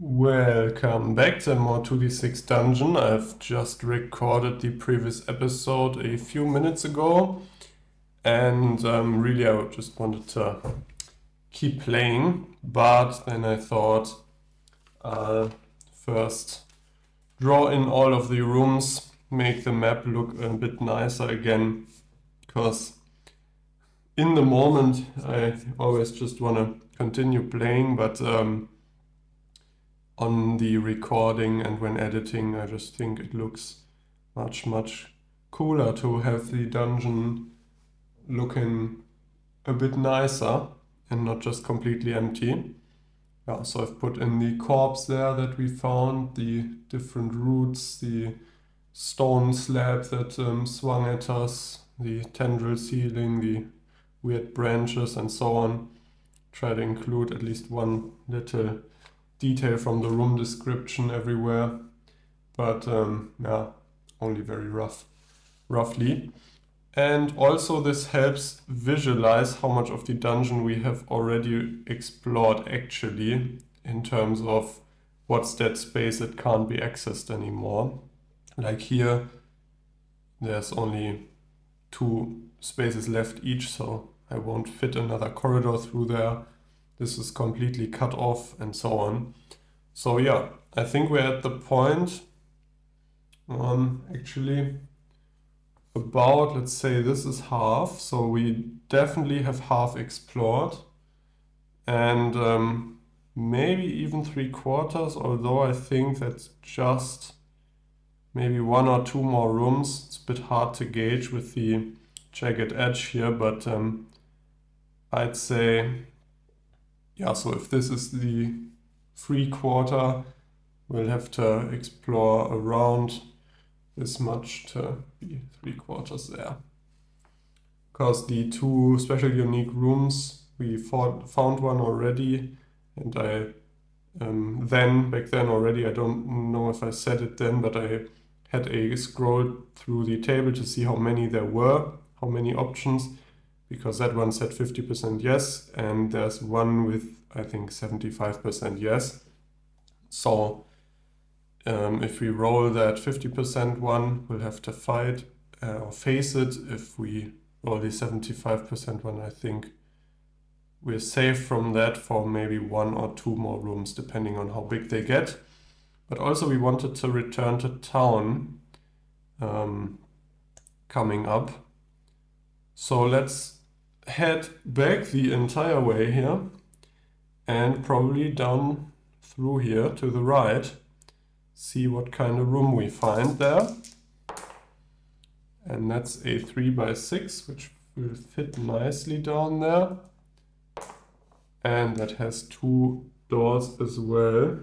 Welcome back to more 2d6 Dungeon. I've just recorded the previous episode a few minutes ago, and really I just wanted to keep playing, but then I thought I'll first draw in all of the rooms, make the map look a bit nicer again, because in the moment I always just want to continue playing, but on the recording and when editing, I just think it looks much cooler to have the dungeon looking a bit nicer and not just completely empty. Yeah, so I've put in the corpse there that we found, the different roots, the stone slab that swung at us, the tendril ceiling, the weird branches and so on. Try to include at least one little detail from the room description everywhere, but yeah, only very roughly. And also this helps visualize how much of the dungeon we have already explored actually, in terms of what's that space that can't be accessed anymore. Like here, there's only 2 spaces left each, so I won't fit another corridor through there. This is completely cut off and so on. So yeah, I think we're at the point, actually about, let's say this is half, so we definitely have half explored, and maybe even 3/4, although I think that's just maybe 1 or 2 more rooms. It's a bit hard to gauge with the jagged edge here, but I'd say, yeah, so if this is the 3/4, we'll have to explore around this much to be 3/4 there. Because the 2 special unique rooms, we found one already, and I back then already, I don't know if I said it then, but I had a scroll through the table to see how many there were, how many options, because that one said 50% yes, and there's one with, I think, 75% yes. So if we roll that 50% one, we'll have to fight or face it. If we roll the 75% one, I think we're safe from that for maybe 1 or 2 more rooms, depending on how big they get. But also we wanted to return to town coming up. So let's head back the entire way here and probably down through here to the right, see what kind of room we find there. And that's a 3x6, which will fit nicely down there. And that has 2 doors as well.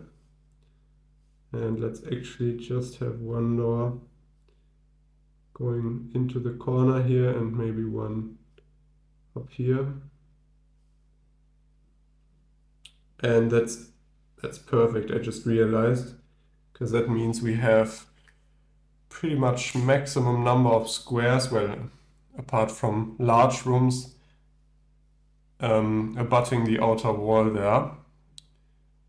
And let's actually just have 1 door going into the corner here and maybe 1 up here. And that's perfect, I just realized, because that means we have pretty much maximum number of squares, well, apart from large rooms, abutting the outer wall there.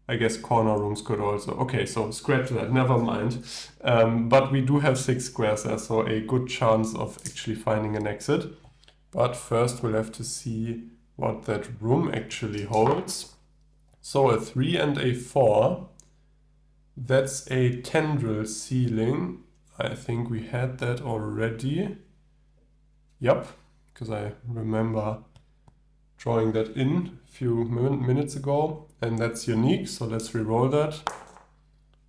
I guess corner rooms could also, okay, so scratch that, never mind. But we do have 6 squares there, so a good chance of actually finding an exit. But first we'll have to see what that room actually holds. So a 3 and a 4, that's a tendril ceiling. I think we had that already. Yep, because I remember drawing that in a few minutes ago, and that's unique, so let's re-roll that.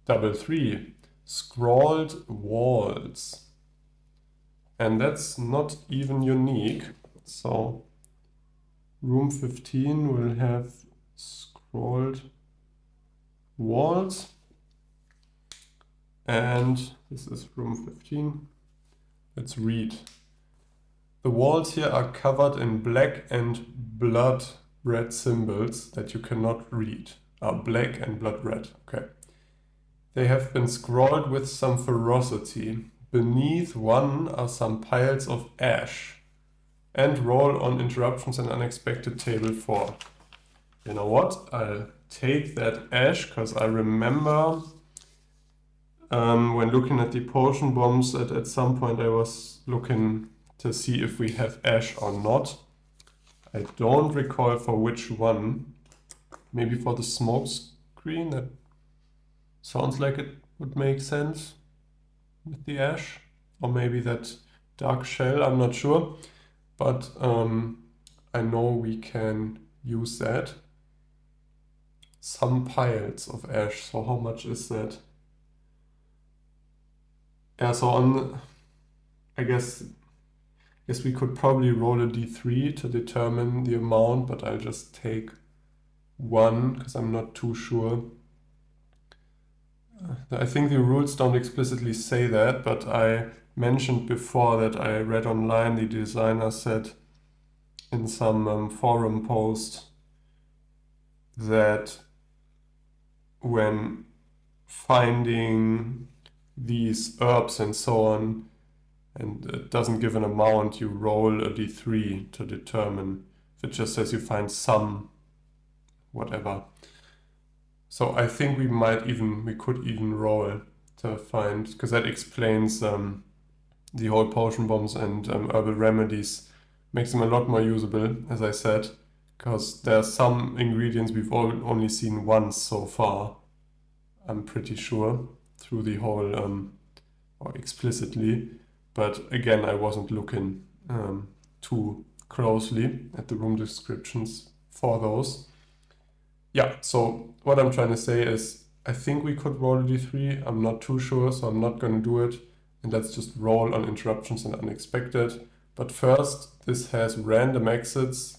Double 3, scrawled walls. And that's not even unique, so room 15 will have scrawled walls, and this is room 15. Let's read. The walls here are covered in black and blood red symbols that you cannot read. Black and blood red, okay. They have been scrawled with some ferocity. Beneath one are some piles of ash. And roll on interruptions and unexpected table 4. You know what? I'll take that ash, because I remember when looking at the potion bombs, at some point I was looking to see if we have ash or not. I don't recall for which one. Maybe for the smoke screen, that sounds like it would make sense with the ash. Or maybe that dark shell, I'm not sure. But I know we can use that. Some piles of ash, so how much is that? Yeah, so I guess we could probably roll a d3 to determine the amount, but I'll just take one because I'm not too sure. I think the rules don't explicitly say that, but I mentioned before that I read online the designer said in some forum post that when finding these herbs and so on, and it doesn't give an amount, you roll a d3 to determine. If it just says you find some, whatever. So I think we could even roll to find, because that explains the whole potion bombs and herbal remedies, makes them a lot more usable, as I said, because there are some ingredients we've only seen once so far, I'm pretty sure, through the whole, or explicitly. But again, I wasn't looking too closely at the room descriptions for those. Yeah, so what I'm trying to say is I think we could roll a d3. I'm not too sure, so I'm not going to do it. And let's just roll on interruptions and unexpected. But first, this has random exits.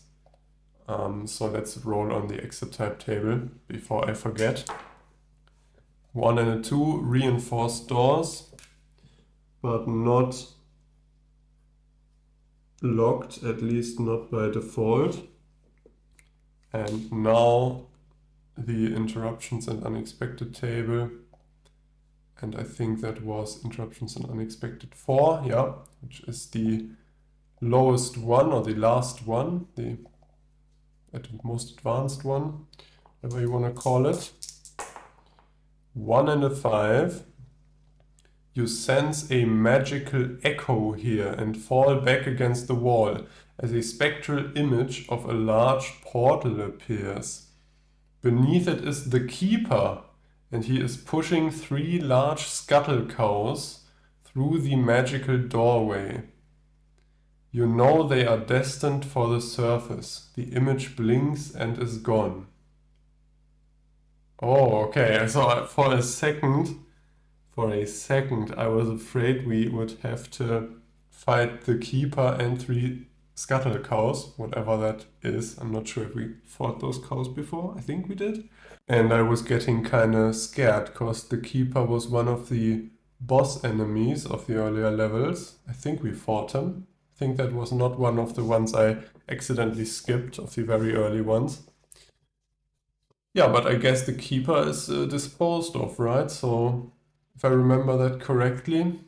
So let's roll on the exit type table before I forget. 1 and a 2, reinforced doors, but not locked, at least not by default. And now the interruptions and unexpected table, and I think that was interruptions and unexpected 4, yeah, which is the lowest one or the last one, the most advanced one, whatever you want to call it. 1 and a 5. You sense a magical echo here and fall back against the wall as a spectral image of a large portal appears. Beneath it is the keeper, and he is pushing 3 large scuttle cows through the magical doorway. You know they are destined for the surface. The image blinks and is gone. Oh, okay. So for a second, I was afraid we would have to fight the keeper and 3 scuttle cows, whatever that is. I'm not sure if we fought those cows before. I think we did. And I was getting kind of scared because the keeper was one of the boss enemies of the earlier levels. I think we fought him. I think that was not one of the ones I accidentally skipped, of the very early ones. Yeah, but I guess the keeper is disposed of, right? So if I remember that correctly,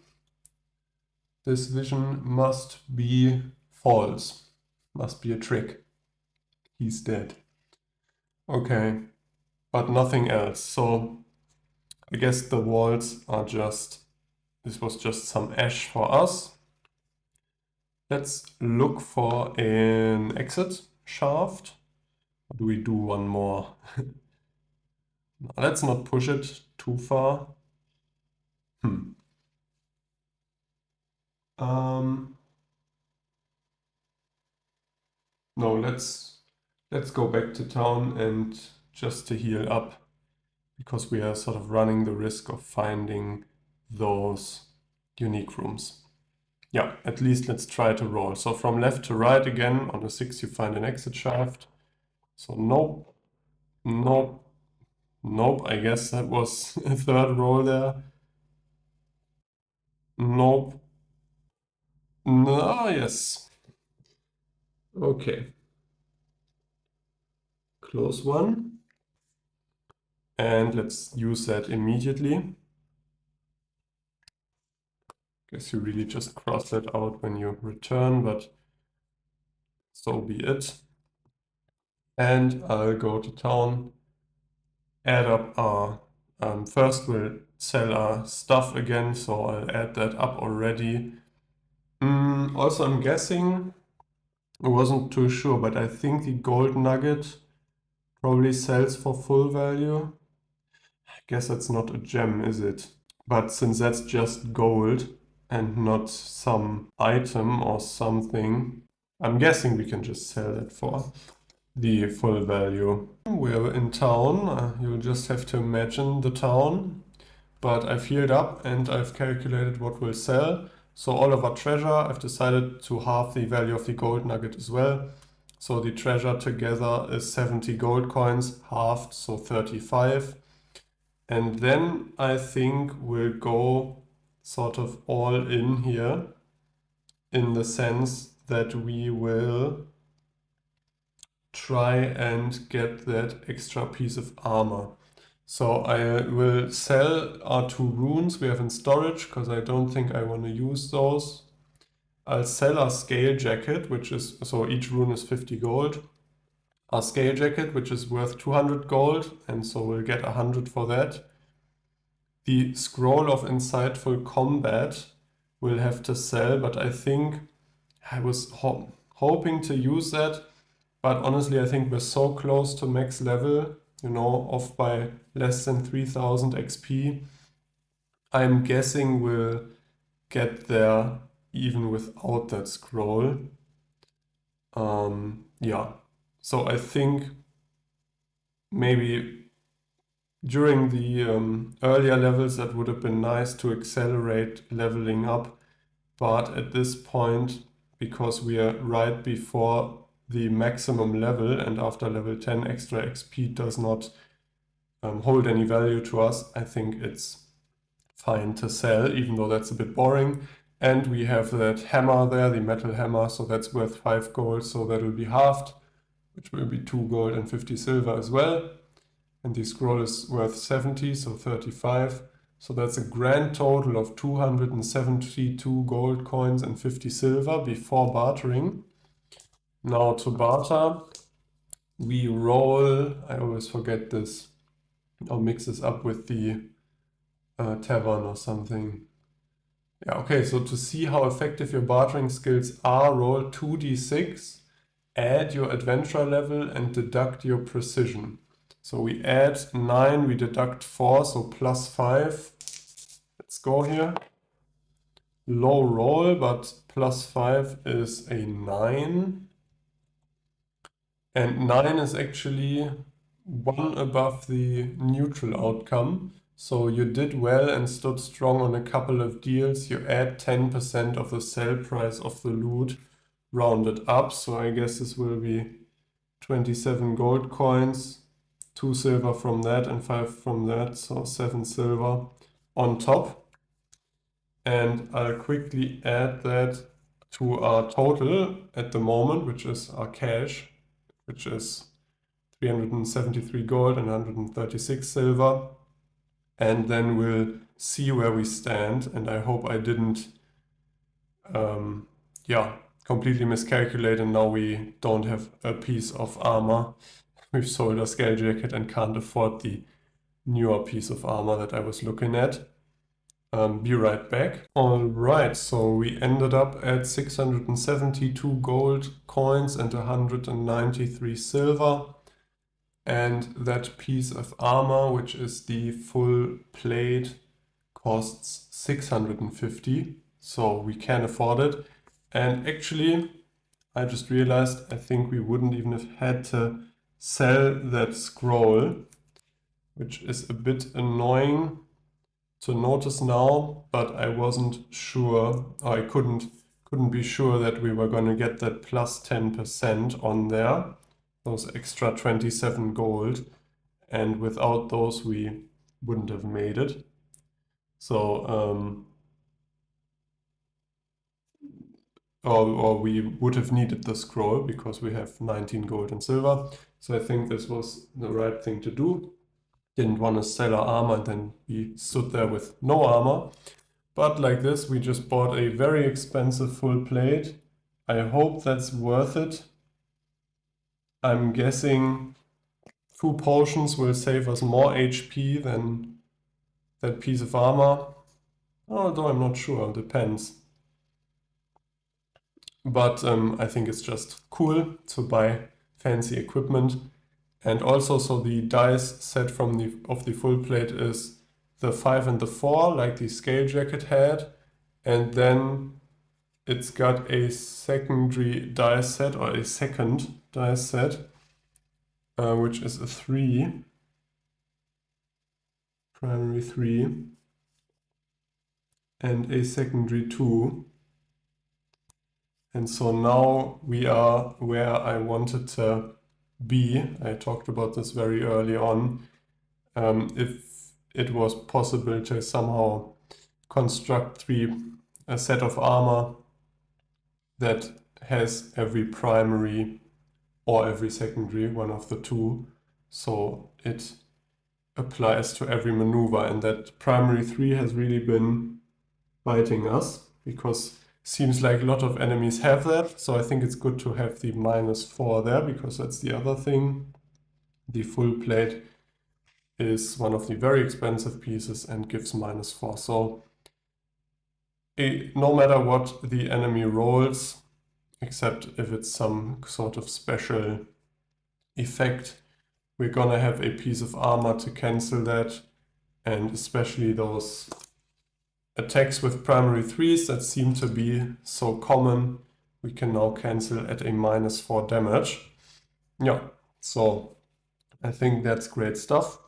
this vision must be false. Must be a trick. He's dead. Okay, but nothing else. So I guess the walls are this was just some ash for us. Let's look for an exit shaft. Or do we do one more? No, let's not push it too far. No, let's go back to town and just to heal up, because we are sort of running the risk of finding those unique rooms. Yeah, at least let's try to roll. So from left to right again, on a 6 you find an exit shaft. So nope, nope, nope, I guess that was a third roll there. Nope. No, yes. Okay. Close one. And let's use that immediately. Guess you really just cross that out when you return, but so be it. And I'll go to town add up our, first we'll sell our stuff again, so I'll add that up already. Also, I'm guessing, I wasn't too sure, but I think the gold nugget probably sells for full value. I guess that's not a gem, is it? But since that's just gold and not some item or something, I'm guessing we can just sell that for the full value. We're in town. You'll just have to imagine the town. But I've healed up and I've calculated what will sell. So all of our treasure, I've decided to halve the value of the gold nugget as well. So the treasure together is 70 gold coins, halved, so 35. And then I think we'll go sort of all in here, in the sense that we will try and get that extra piece of armor. So I will sell our 2 runes we have in storage, because I don't think I want to use those. I'll sell our scale jacket, which is, so each rune is 50 gold. Our scale jacket, which is worth 200 gold, and so we'll get 100 for that. The scroll of insightful combat we'll have to sell, but I think I was hoping to use that, but honestly I think we're so close to max level, you know, off by less than 3000 XP. I'm guessing we'll get there even without that scroll. Yeah, so I think maybe during the earlier levels that would have been nice to accelerate leveling up, but at this point, because we are right before the maximum level and after level 10 extra XP does not hold any value to us, I think it's fine to sell, even though that's a bit boring. And we have that hammer there, the metal hammer, so that's worth 5 gold, so that will be halved, which will be 2 gold and 50 silver as well. And the scroll is worth 70, so 35. So that's a grand total of 272 gold coins and 50 silver before bartering. Now to barter, we roll, I always forget this, I'll mix this up with the tavern or something. Yeah, okay, so to see how effective your bartering skills are, roll 2d6, add your adventure level and deduct your precision. So we add 9, we deduct 4, so plus 5. Let's go here. Low roll, but plus 5 is a 9. And 9 is actually 1 above the neutral outcome. So you did well and stood strong on a couple of deals. You add 10% of the sell price of the loot, rounded up. So I guess this will be 27 gold coins. 2 silver from that and 5 from that, so 7 silver on top. And I'll quickly add that to our total at the moment, which is our cash, which is 373 gold and 136 silver. And then we'll see where we stand. And I hope I didn't, completely miscalculate and now we don't have a piece of armor. We've sold a scale jacket and can't afford the newer piece of armor that I was looking at. Be right back. Alright, so we ended up at 672 gold coins and 193 silver. And that piece of armor, which is the full plate, costs 650. So we can afford it. And actually, I just realized I think we wouldn't even have had to sell that scroll, which is a bit annoying to notice now, but I wasn't sure, or I couldn't be sure that we were going to get that plus 10% on there, those extra 27 gold, and without those we wouldn't have made it. So, or we would have needed the scroll because we have 19 gold and silver. So I think this was the right thing to do. Didn't want to sell our armor and then we stood there with no armor. But like this, we just bought a very expensive full plate. I hope that's worth it. I'm guessing 2 potions will save us more HP than that piece of armor. Although I'm not sure, depends. But I think it's just cool to buy fancy equipment. And also, so the dice set from the full plate is the 5 and the 4, like the scale jacket had. And then it's got a secondary dice set, or a second dice set, which is a 3, primary 3, and a secondary 2. And so now we are where I wanted to be. I talked about this very early on. If it was possible to somehow construct a set of armor that has every primary or every secondary, one of the two, so it applies to every maneuver. And that primary 3 has really been biting us, because seems like a lot of enemies have that. So I think it's good to have the -4 there, because that's the other thing. The full plate is one of the very expensive pieces and gives -4. So no matter what the enemy rolls, except if it's some sort of special effect, we're gonna have a piece of armor to cancel that. And especially those attacks with primary 3s that seem to be so common, we can now cancel at a -4 damage. Yeah, so I think that's great stuff.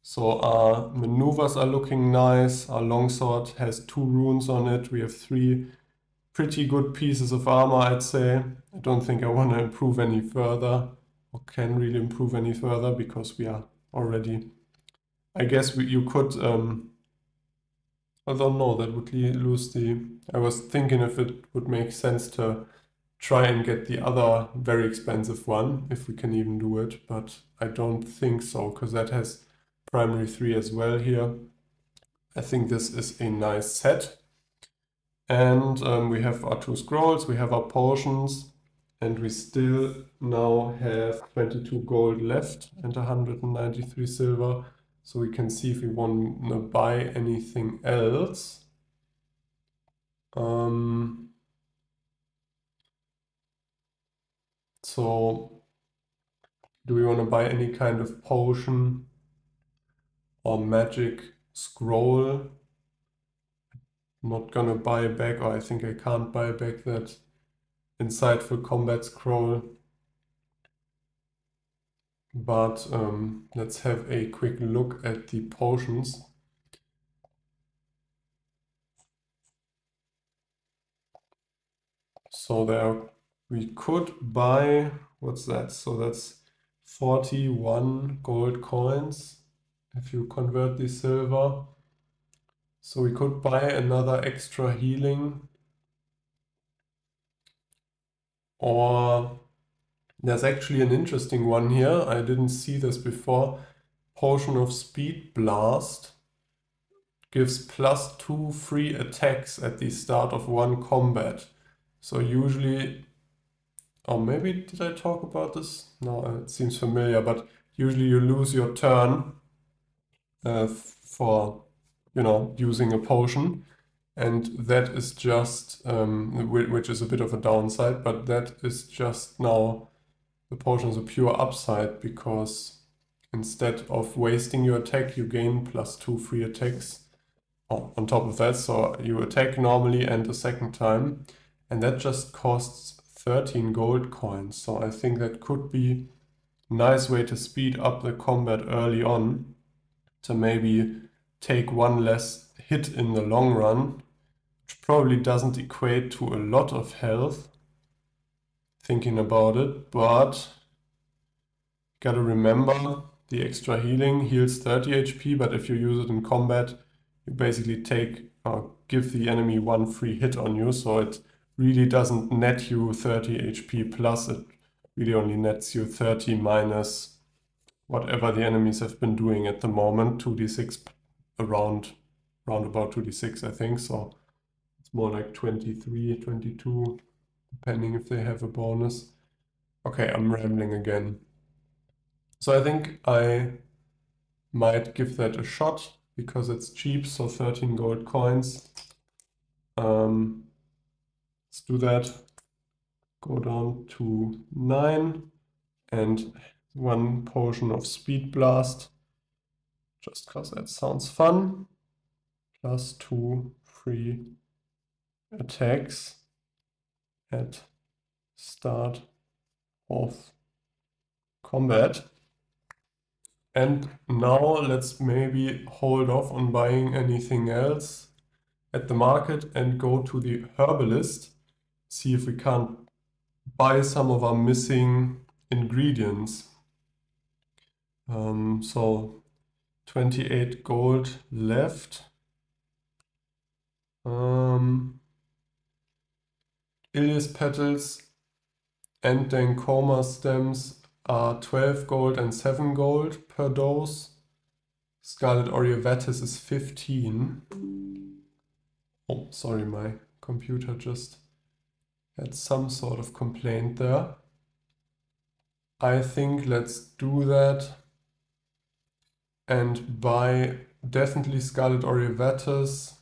So our maneuvers are looking nice. Our longsword has 2 runes on it. We have 3 pretty good pieces of armor, I'd say. I don't think I want to improve any further, or can really improve any further, because we are already... I guess you could... although no, that would lose the... I was thinking if it would make sense to try and get the other very expensive one, if we can even do it, but I don't think so, because that has primary 3 as well here. I think this is a nice set. And we have our 2 scrolls, we have our potions, and we still now have 22 gold left and 193 silver. So we can see if we want to buy anything else. So do we want to buy any kind of potion or magic scroll? I'm not gonna buy back, or I think I can't buy back that insightful combat scroll. But let's have a quick look at the potions. So there we could buy, what's that? So that's 41 gold coins if you convert the silver. So we could buy another extra healing, or there's actually an interesting one here. I didn't see this before. Potion of Speed Blast gives +2 free attacks at the start of one combat. So usually, or maybe did I talk about this? No, it seems familiar, but usually you lose your turn for, using a potion. And that is just, which is a bit of a downside, but that is just now, the potion is a pure upside, because instead of wasting your attack, you gain +2 free attacks on top of that. So you attack normally and a second time, and that just costs 13 gold coins. So I think that could be a nice way to speed up the combat early on, to maybe take one less hit in the long run, which probably doesn't equate to a lot of health, thinking about it, but gotta remember the extra healing heals 30 HP, but if you use it in combat, you basically give the enemy 1 free hit on you, so it really doesn't net you 30 HP plus, it really only nets you 30 minus whatever the enemies have been doing at the moment, 2d6 round about 2d6, I think, so it's more like 23, 22, depending if they have a bonus. Okay, I'm rambling again. So I think I might give that a shot because it's cheap, so 13 gold coins. Let's do that. Go down to 9 and 1 potion of Speed Blast, just because that sounds fun. Plus 2 free attacks at start of combat. And now let's maybe hold off on buying anything else at the market and go to the herbalist, see if we can't buy some of our missing ingredients. So 28 gold left. Ilias petals and then coma stems are 12 gold and 7 gold per dose. Scarlet Oriovatis is 15. Oh, sorry, my computer just had some sort of complaint there. I think let's do that and buy definitely Scarlet Oriovatis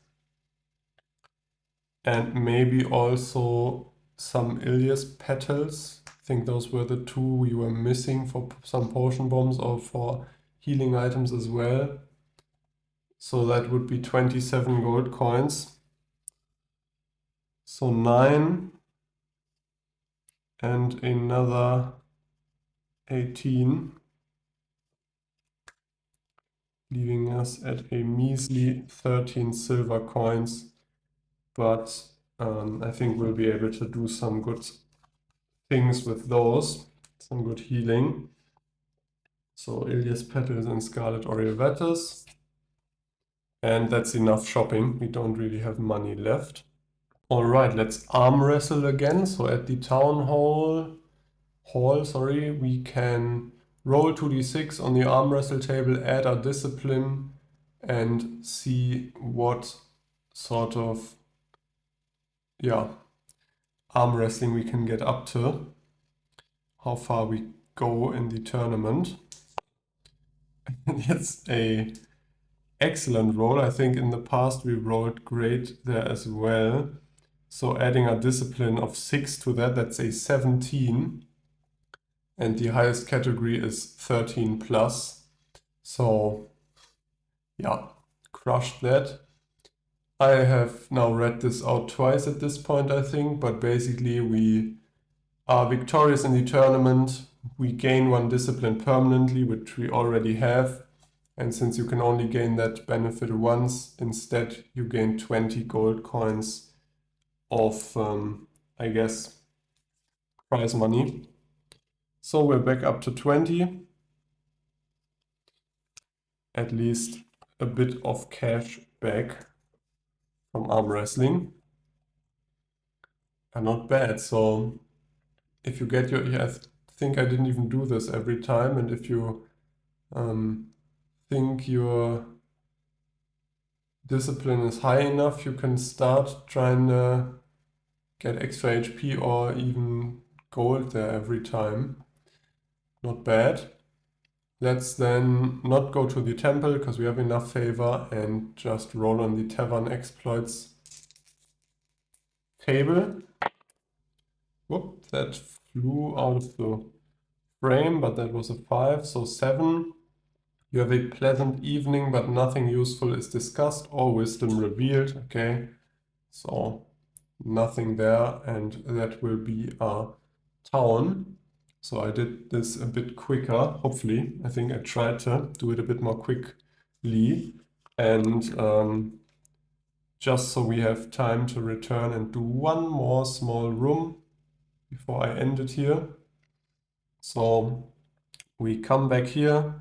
and maybe also some Ilias petals. I think those were the two we were missing for some potion bombs or for healing items as well. So that would be 27 gold coins. So 9 and another 18, leaving us at a measly 13 silver coins. But I think we'll be able to do some good things with those, some good healing. So Ilias petals and Scarlet Oriovatis. And that's enough shopping. We don't really have money left. All right, let's arm wrestle again. So at the town hall, we can roll 2d6 on the arm wrestle table, add our discipline, and see what sort of, yeah, arm wrestling we can get up to, how far we go in the tournament. It's a excellent roll. I think in the past we rolled great there as well. So adding a discipline of 6 to that, that's a 17. And the highest category is 13 plus. So yeah, crushed that. I have now read this out twice at this point, I think, but basically we are victorious in the tournament. We gain 1 discipline permanently, which we already have. And since you can only gain that benefit once, instead you gain 20 gold coins of, I guess, prize money. So we're back up to 20. At least a bit of cash back from arm wrestling. And not bad. So if you get your, yeah, I think I didn't even do this every time. And if you think your discipline is high enough, you can start trying to get extra HP or even gold there every time. Not bad. Let's then not go to the temple because we have enough favor and just roll on the tavern exploits table. Whoop, that flew out of the frame, but that was a 5, so 7. You have a pleasant evening, but nothing useful is discussed or wisdom revealed. Okay, so nothing there, and that will be a town. So I did this a bit quicker, hopefully. I think I tried to do it a bit more quickly. And just so we have time to return and do one more small room before I end it here. So we come back here.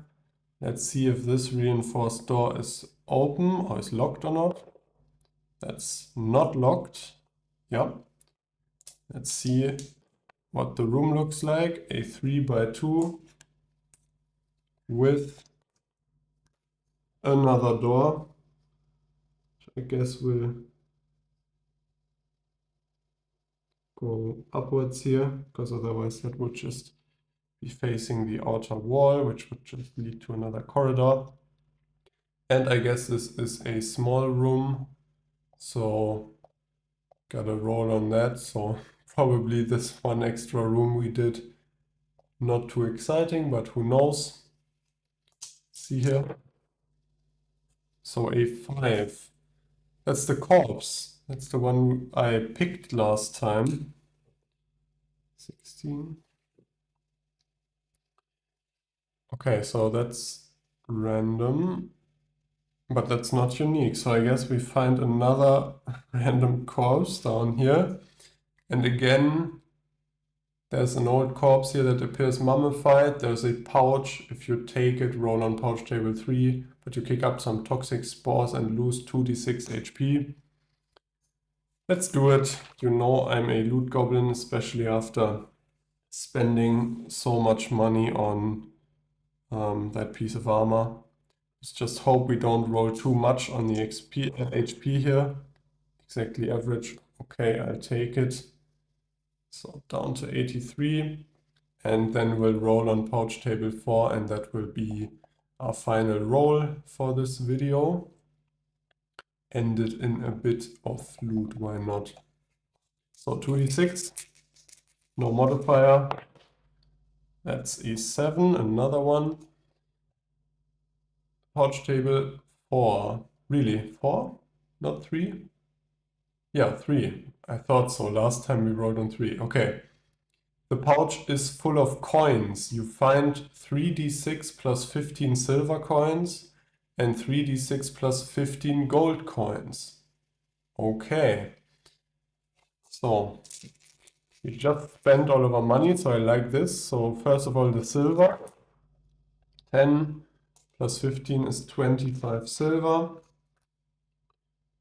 Let's see if this reinforced door is open or is locked or not. That's not locked. Yep. Let's see what the room looks like. A 3x2 with another door. I guess we'll go upwards here because otherwise that would just be facing the outer wall, which would just lead to another corridor. And I guess this is a small room, so gotta roll on that. So probably this one extra room we did, not too exciting, but who knows. See here. So A5. That's the corpse. That's the one I picked last time. 16. Okay, so that's random, but that's not unique. So I guess we find another random corpse down here. And again, there's an old corpse here that appears mummified. There's a pouch. If you take it, roll on pouch table 3, but you kick up some toxic spores and lose 2d6 HP. Let's do it. You know I'm a loot goblin, especially after spending so much money on that piece of armor. Let's just hope we don't roll too much on the HP here. Exactly average. Okay, I'll take it. So down to 83. And then we'll roll on pouch table 4, and that will be our final roll for this video. End it in a bit of loot, why not? So 2d6, no modifier. That's a 7, another one. Pouch table 4. Really? 4? Not 3? Yeah, 3. I thought so. Last time we rolled on 3. Okay. The pouch is full of coins. You find 3d6 plus 15 silver coins and 3d6 plus 15 gold coins. Okay. So we just spent all of our money, so I like this. So first of all, the silver. 10 plus 15 is 25 silver.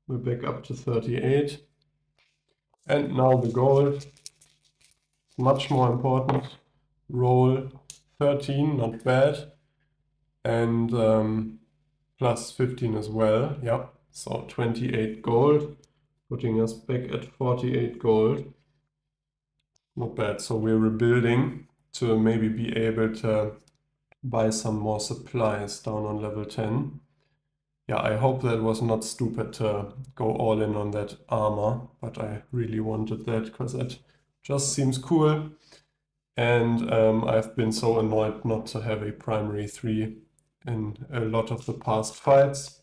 We're back up to 38. And now the gold. Much more important. Roll 13, not bad. And plus 15 as well. Yep. So 28 gold, putting us back at 48 gold. Not bad. So we're rebuilding to maybe be able to buy some more supplies down on level 10. Yeah, I hope that was not stupid to go all in on that armor, but I really wanted that because it just seems cool. And I've been so annoyed not to have a primary 3 in a lot of the past fights.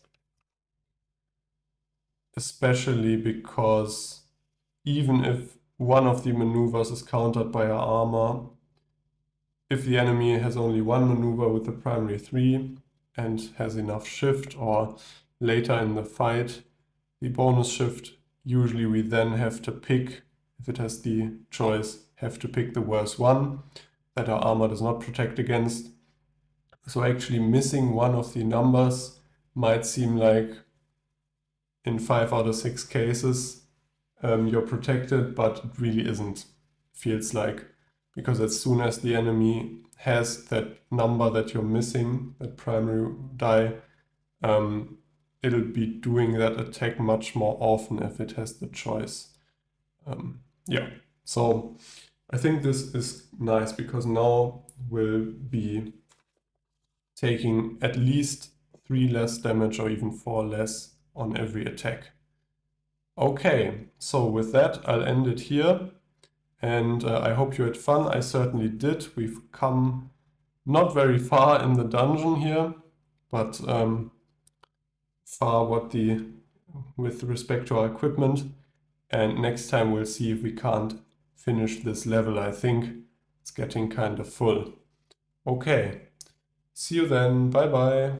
Especially because even if one of the maneuvers is countered by our armor, if the enemy has only one maneuver with the primary 3 and has enough shift, or later in the fight, the bonus shift, usually we then have to pick, if it has the choice, have to pick the worst one that our armor does not protect against. So actually missing one of the numbers might seem like in 5 out of 6 cases you're protected, but it really isn't, feels like. Because as soon as the enemy has that number that you're missing, that primary die, it'll be doing that attack much more often if it has the choice. Yeah, so I think this is nice because now we'll be taking at least 3 less damage or even 4 less on every attack. Okay, so with that I'll end it here, and I hope you had fun. I certainly did. We've come not very far in the dungeon here, but far with respect to our equipment. And next time we'll see if we can't finish this level. I think it's getting kind of full. Okay, see you then. Bye bye.